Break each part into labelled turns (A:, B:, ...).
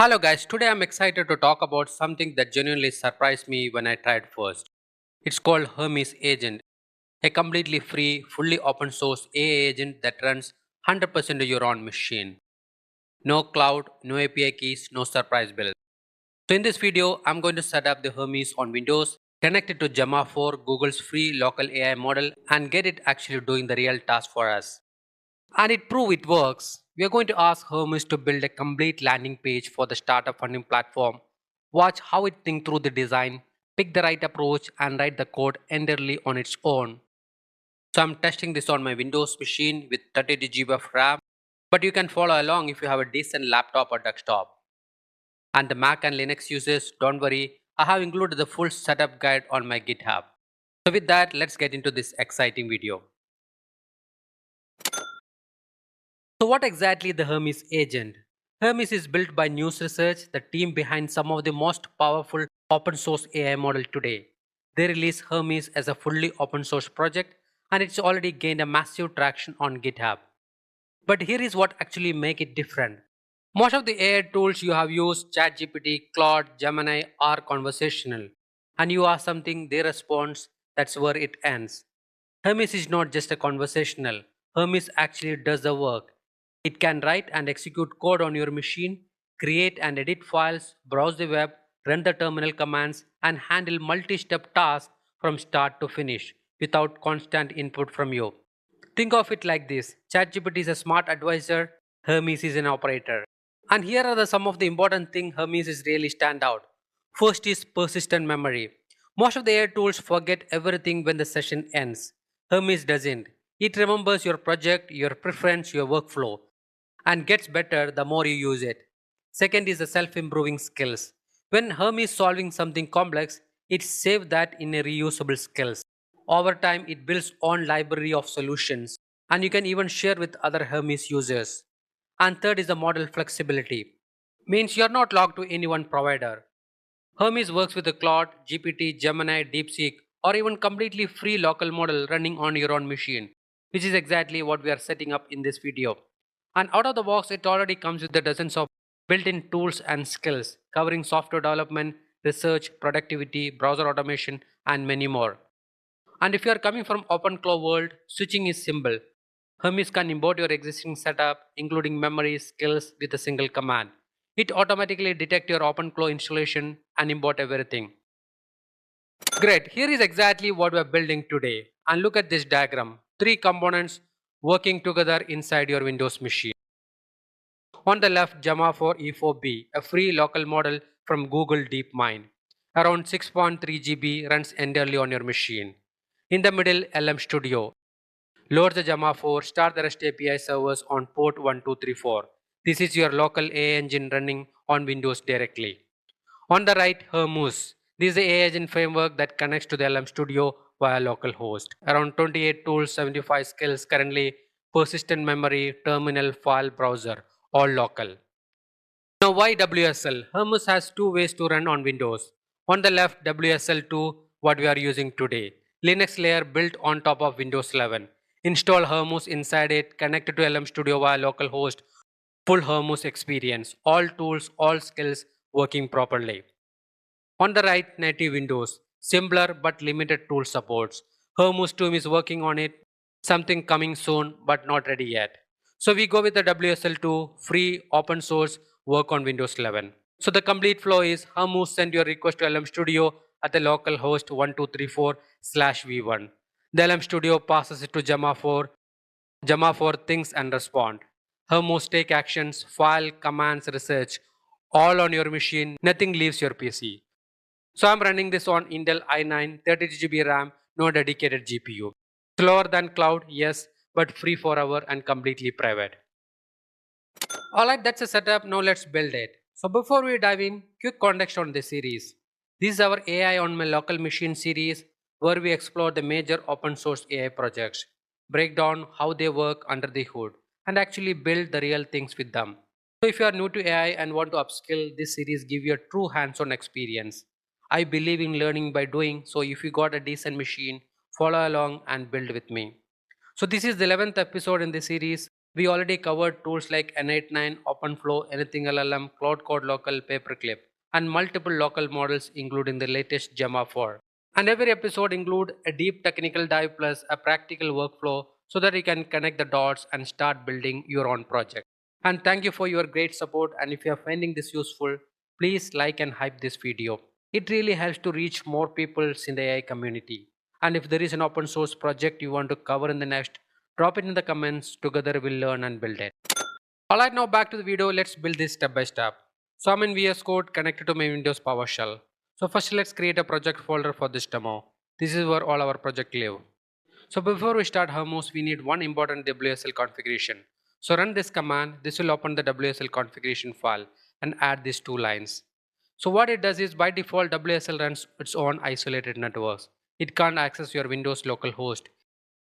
A: Hello guys, today I'm excited to talk about something that genuinely surprised me when I tried first. It's called Hermes Agent, a completely free, fully open source AI agent that runs 100% on your own machine. No cloud, no API keys, no surprise bills. So in this video, I'm going to set up the Hermes on Windows, connect it to Gemma 4, Google's free local AI model, and get it actually doing the real task for us. And it proved it works. We are going to ask Hermes to build a complete landing page for the startup funding platform. Watch how it thinks through the design, pick the right approach, and write the code entirely on its own. So I'm testing this on my Windows machine with 32 GB of RAM, but you can follow along if you have a decent laptop or desktop. And the Mac and Linux users, don't worry, I have included the full setup guide on my GitHub. So with that, let's get into this exciting video. So what exactly the Hermes agent? Hermes is built by News Research, the team behind some of the most powerful open source AI model today. They released Hermes as a fully open source project and it's already gained a massive traction on GitHub. But here is what actually make it different. Most of the AI tools you have used, ChatGPT, Claude, Gemini, are conversational. And you ask something, they respond, that's where it ends. Hermes is not just a conversational. Hermes actually does the work. It can write and execute code on your machine, create and edit files, browse the web, run the terminal commands, and handle multi-step tasks from start to finish without constant input from you. Think of it like this. ChatGPT is a smart advisor, Hermes is an operator. And here are some of the important things Hermes is really stand out. First is persistent memory. Most of the AI tools forget everything when the session ends. Hermes doesn't. It remembers your project, your preference, your workflow, and gets better the more you use it. Second is the self-improving skills. When Hermes is solving something complex, it saves that in a reusable skills. Over time, it builds own library of solutions, and you can even share with other Hermes users. And third is the model flexibility. Means you're not locked to any one provider. Hermes works with the Claude, GPT, Gemini, DeepSeek, or even completely free local model running on your own machine, which is exactly what we are setting up in this video. And out of the box, it already comes with the dozens of built-in tools and skills covering software development, research, productivity, browser automation, and many more. And if you are coming from OpenClaw world, switching is simple. Hermes can import your existing setup, including memory, skills, with a single command. It automatically detects your OpenClaw installation and import everything. Great, here is exactly what we are building today. And look at this diagram. Three components working together inside your Windows machine. On the left, Gemma 4 E4B, a free local model from Google DeepMind. Around 6.3 GB runs entirely on your machine. In the middle, LM Studio. Load the Gemma 4, start the REST API servers on port 1234. This is your local AI engine running on Windows directly. On the right, Hermes. This is the AI agent framework that connects to the LM Studio via localhost. Around 28 tools, 75 skills, currently persistent memory, terminal, file browser, all local. Now why WSL? Hermes has two ways to run on Windows. On the left, WSL2, what we are using today. Linux layer built on top of Windows 11. Install Hermes inside it, connected to LM Studio via localhost, full Hermes experience. All tools, all skills working properly. On the right, native Windows. Simpler but limited tool supports. Hermes team is working on it. Something coming soon but not ready yet. So we go with the WSL2, free, open source, work on Windows 11. So the complete flow is Hermes send your request to LM Studio at the local host 1234/v1. The LM Studio passes it to Gemma 4. Gemma 4 thinks and respond. Hermes take actions, file, commands, research, all on your machine. Nothing leaves your PC. So I'm running this on Intel i9, 32 GB RAM, no dedicated GPU. Slower than cloud, yes, but free forever and completely private. Alright, that's a setup. Now let's build it. So before we dive in, quick context on this series. This is our AI on my local machine series where we explore the major open source AI projects, break down how they work under the hood, and actually build the real things with them. So if you are new to AI and want to upskill, this series give you a true hands-on experience. I believe in learning by doing, so if you got a decent machine, follow along and build with me. So this is the 11th episode in the series. We already covered tools like N89, OpenFlow, Anything LLM, Cloud Code Local, Paperclip, and multiple local models including the latest Gemma 4. And every episode include a deep technical dive plus a practical workflow so that you can connect the dots and start building your own project. And thank you for your great support, and if you are finding this useful, please like and hype this video. It really helps to reach more people in the AI community. And if there is an open source project you want to cover in the next, drop it in the comments. Together we'll learn and build it. Alright, now back to the video. Let's build this step by step. So I'm in VS Code connected to my Windows PowerShell. So first let's create a project folder for this demo. This is where all our project live. So before we start Hermos, we need one important WSL configuration. So run this command. This will open the WSL configuration file and add these two lines. So what it does is by default WSL runs its own isolated networks. It can't access your Windows local host.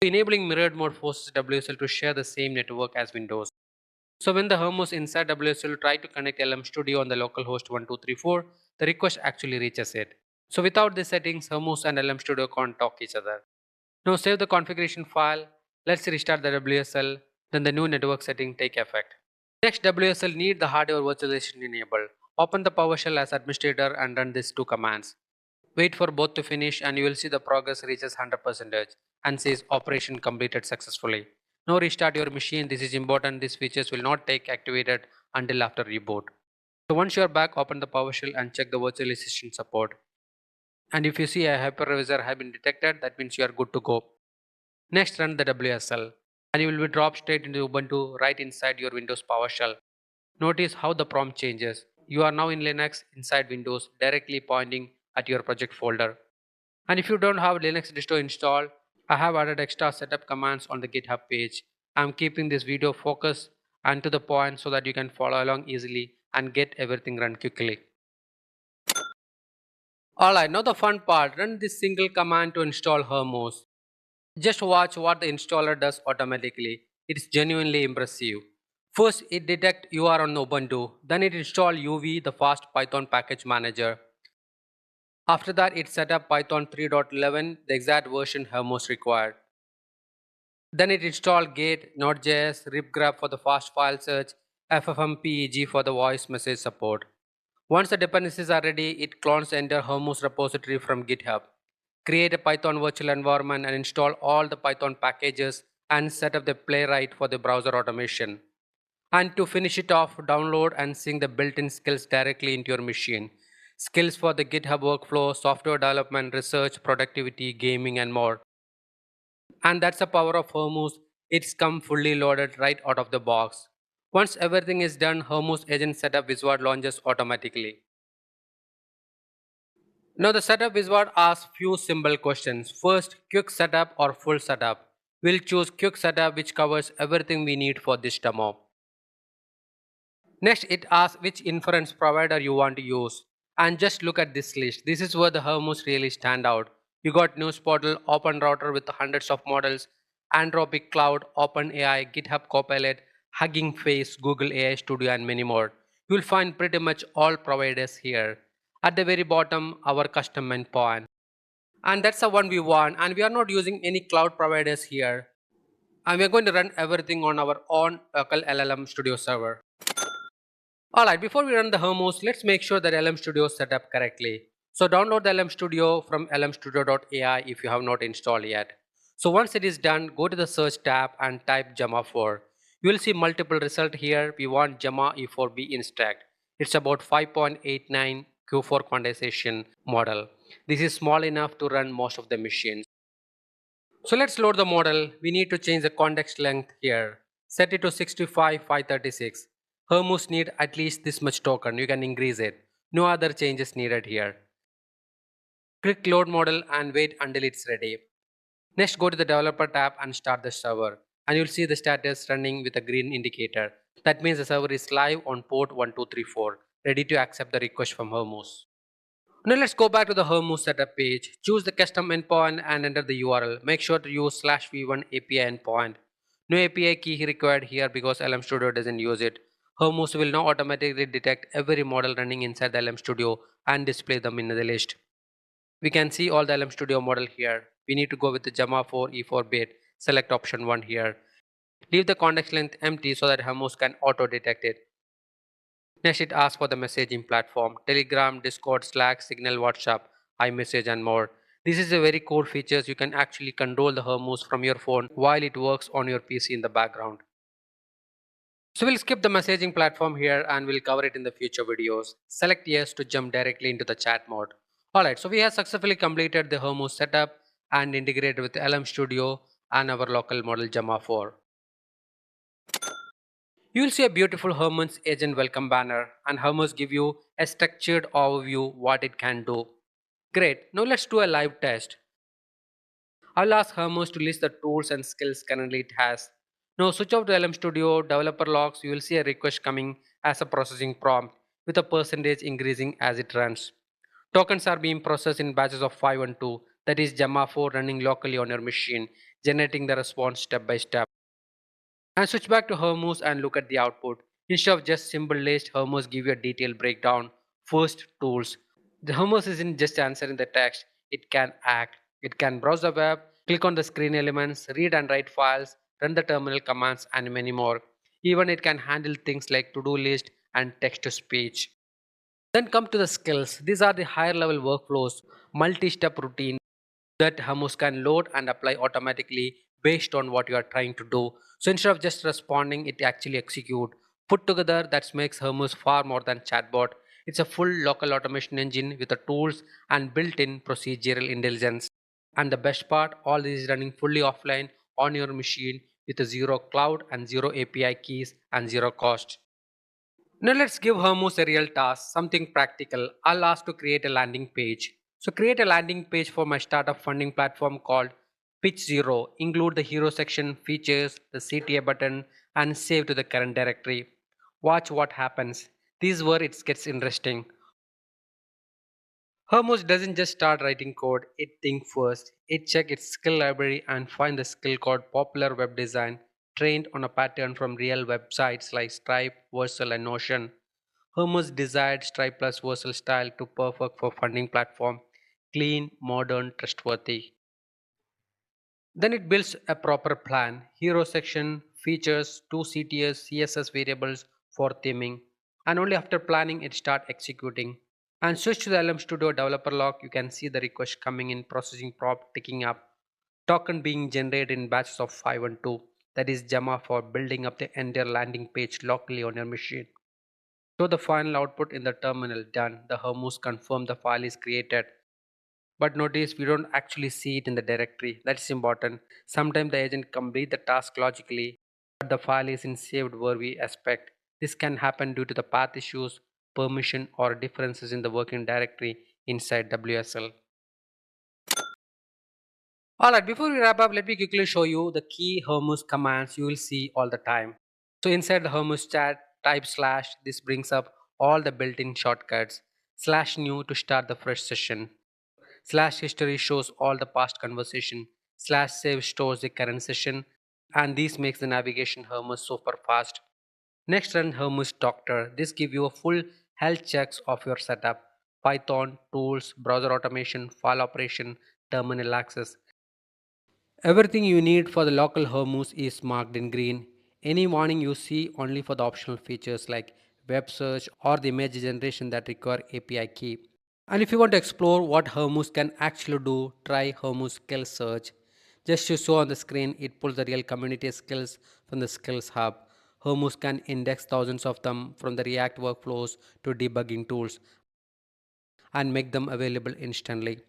A: Enabling mirrored mode forces WSL to share the same network as Windows. So when the Hermos inside WSL try to connect LM Studio on the local host 1234, the request actually reaches it. So without these settings, Hermos and LM Studio can't talk each other. Now save the configuration file. Let's restart the WSL. Then the new network setting take effect. Next, WSL need the hardware virtualization enabled. Open the PowerShell as administrator and run these two commands. Wait for both to finish and you will see the progress reaches 100% and says operation completed successfully. Now restart your machine. This is important. These features will not take activated until after reboot. So once you are back, open the PowerShell and check the virtualization support. And if you see a hypervisor have been detected, that means you are good to go. Next, run the WSL and you will be dropped straight into Ubuntu right inside your Windows PowerShell. Notice how the prompt changes. You are now in Linux inside Windows, directly pointing at your project folder. And if you don't have Linux distro installed, I have added extra setup commands on the GitHub page. I'm keeping this video focused and to the point so that you can follow along easily and get everything run quickly. Alright, now the fun part, run this single command to install Hermos. Just watch what the installer does automatically. It's genuinely impressive. First, it detects you are on Ubuntu. Then it installs UV, the fast Python package manager. After that, it set up Python 3.11, the exact version Hermos required. Then it installed Gate, Node.js, ripgraph for the fast file search, FFmpeg for the voice message support. Once the dependencies are ready, it clones the entire Hermos repository from GitHub. Create a Python virtual environment and install all the Python packages and set up the Playwright for the browser automation. And to finish it off, download and sync the built-in skills directly into your machine. Skills for the GitHub workflow, software development, research, productivity, gaming, and more. And that's the power of Hermos. It's come fully loaded right out of the box. Once everything is done, Hermos agent setup wizard launches automatically. Now the setup wizard asks few simple questions. First, quick setup or full setup. We'll choose quick setup, which covers everything we need for this demo. Next, it asks which inference provider you want to use. And just look at this list. This is where the Hermos really stand out. You got News Portal, OpenRouter with hundreds of models, Anthropic Cloud, OpenAI, GitHub Copilot, Hugging Face, Google AI Studio, and many more. You will find pretty much all providers here. At the very bottom, our custom endpoint. And that's the one we want. And we are not using any cloud providers here. And we are going to run everything on our own local LLM Studio server. Alright, before we run the Hermos, let's make sure that LM Studio is set up correctly. So download the LM Studio from lmstudio.ai if you have not installed yet. So once it is done, go to the search tab and type Gemma 4. You will see multiple results here. We want Gemma E4B Instack. It's about 5.89 Q4 quantization model. This is small enough to run most of the machines. So let's load the model. We need to change the context length here. Set it to 65,536. Hermos need at least this much token. You can increase it. No other changes needed here. Click load model and wait until it's ready. Next, go to the developer tab and start the server. And you'll see the status running with a green indicator. That means the server is live on port 1234, ready to accept the request from Hermos. Now let's go back to the Hermos setup page. Choose the custom endpoint and enter the URL. Make sure to use /v1 API endpoint. No API key required here because LM Studio doesn't use it. Hermos will now automatically detect every model running inside the LM Studio and display them in the list. We can see all the LM Studio model here. We need to go with the Gemma 4 E4 bit. Select option 1 here. Leave the context length empty so that Hermes can auto-detect it. Next, it asks for the messaging platform: Telegram, Discord, Slack, Signal, WhatsApp, iMessage, and more. This is a very core features. You can actually control the Hermes from your phone while it works on your PC in the background. So we'll skip the messaging platform here and we'll cover it in the future videos. Select yes to jump directly into the chat mode. Alright, so we have successfully completed the Hermes setup and integrated with LM Studio and our local model Gemma 4. You will see a beautiful Hermes agent welcome banner and Hermes give you a structured overview what it can do. Great, now let's do a live test. I'll ask Hermes to list the tools and skills currently it has. Now switch off to LM Studio, developer logs, you will see a request coming as a processing prompt with a percentage increasing as it runs. Tokens are being processed in batches of 5 and 2, that is Gemma 4 running locally on your machine, generating the response step by step. And switch back to Hermes and look at the output. Instead of just simple list, Hermes give you a detailed breakdown. First, tools. The Hermes isn't just answering the text, it can act. It can browse the web, click on the screen elements, read and write files, run the terminal commands, and many more. Even it can handle things like to-do list and text-to-speech. Then come to the skills. These are the higher level workflows, multi-step routine that Hermes can load and apply automatically based on what you are trying to do. So instead of just responding, it actually execute. Put together, that makes Hermes far more than chatbot. It's a full local automation engine with the tools and built-in procedural intelligence. And the best part, all this is running fully offline on your machine with a zero cloud and zero API keys and zero cost. Now let's give Hermes a real task, something practical. I'll ask to create a landing page. So create a landing page for my startup funding platform called Pitch Zero. Include the hero section, features, the CTA button, and save to the current directory. Watch what happens. This is where it gets interesting. Hermes doesn't just start writing code, it thinks first. It checks its skill library and finds the skill called popular web design, trained on a pattern from real websites like Stripe, Vercel, and Notion. Hermes desired Stripe plus Vercel style to perfect for funding platform, clean, modern, trustworthy. Then it builds a proper plan. Hero section, features, 2 CTS, CSS variables for theming. And only after planning it start executing. And switch to the LM Studio developer log, you can see the request coming in, processing prop ticking up, token being generated in batches of 5 and 2. That is Gemma for building up the entire landing page locally on your machine. So the final output in the terminal done. The Hermes confirm the file is created. But notice we don't actually see it in the directory. That's important. Sometimes the agent complete the task logically, but the file isn't saved where we expect. This can happen due to the path issues, permission, or differences in the working directory inside WSL. Alright, before we wrap up, let me quickly show you the key Hermes commands you will see all the time. So inside the Hermes chat, type slash, this brings up all the built-in shortcuts. Slash new to start the fresh session. Slash history shows all the past conversation. Slash save stores the current session. And this makes the navigation Hermes super fast. Next, run Hermes Doctor. This gives you a full health checks of your setup. Python, tools, browser automation, file operation, terminal access. Everything you need for the local Hermes is marked in green. Any warning you see only for the optional features like web search or the image generation that require API key. And if you want to explore what Hermes can actually do, try Hermes Skill Search. Just to show on the screen, it pulls the real community skills from the Skills Hub. Hermes can index thousands of them from the React workflows to debugging tools and make them available instantly.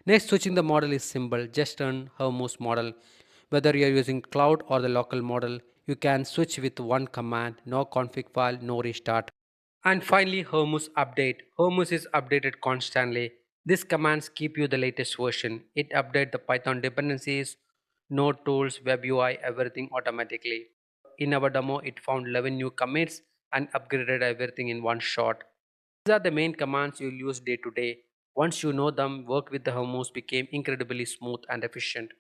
A: Next, switching the model is simple. Just run Hermes model. Whether you are using cloud or the local model, you can switch with one command, no config file, no restart. And finally, Hermes update. Hermes is updated constantly. These commands keep you the latest version. It updates the Python dependencies, node tools, web UI, everything automatically. In our demo, it found 11 new commits and upgraded everything in one shot. These are the main commands you'll use day to day. Once you know them, work with the Hermes became incredibly smooth and efficient.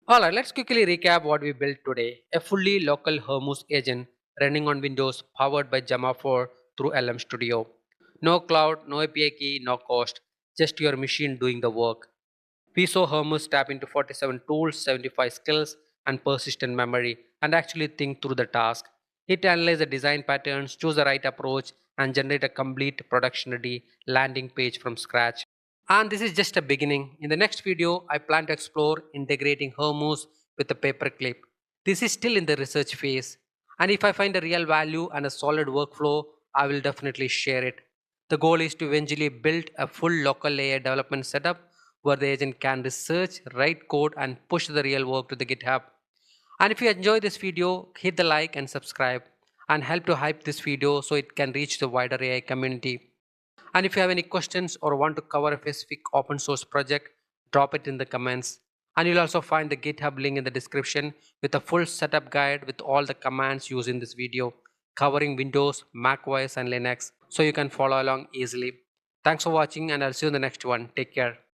A: Alright, let's quickly recap what we built today. A fully local Hermes agent running on Windows powered by Gemma 4 through LM Studio. No cloud, no API key, no cost, just your machine doing the work. We saw Hermes tap into 47 tools, 75 skills, and persistent memory and actually think through the task. It analyzes the design patterns, choose the right approach, and generate a complete production ready landing page from scratch. And this is just a beginning. In the next video, I plan to explore integrating Hermes with a paperclip. This is still in the research phase. And if I find a real value and a solid workflow, I will definitely share it. The goal is to eventually build a full local AI development setup where the agent can research, write code, and push the real work to the GitHub. And if you enjoy this video, hit the like and subscribe and help to hype this video so it can reach the wider AI community. And if you have any questions or want to cover a specific open source project, drop it in the comments. And you'll also find the GitHub link in the description with a full setup guide with all the commands used in this video, covering Windows, macOS, and Linux, so you can follow along easily. Thanks for watching, and I'll see you in the next one. Take care.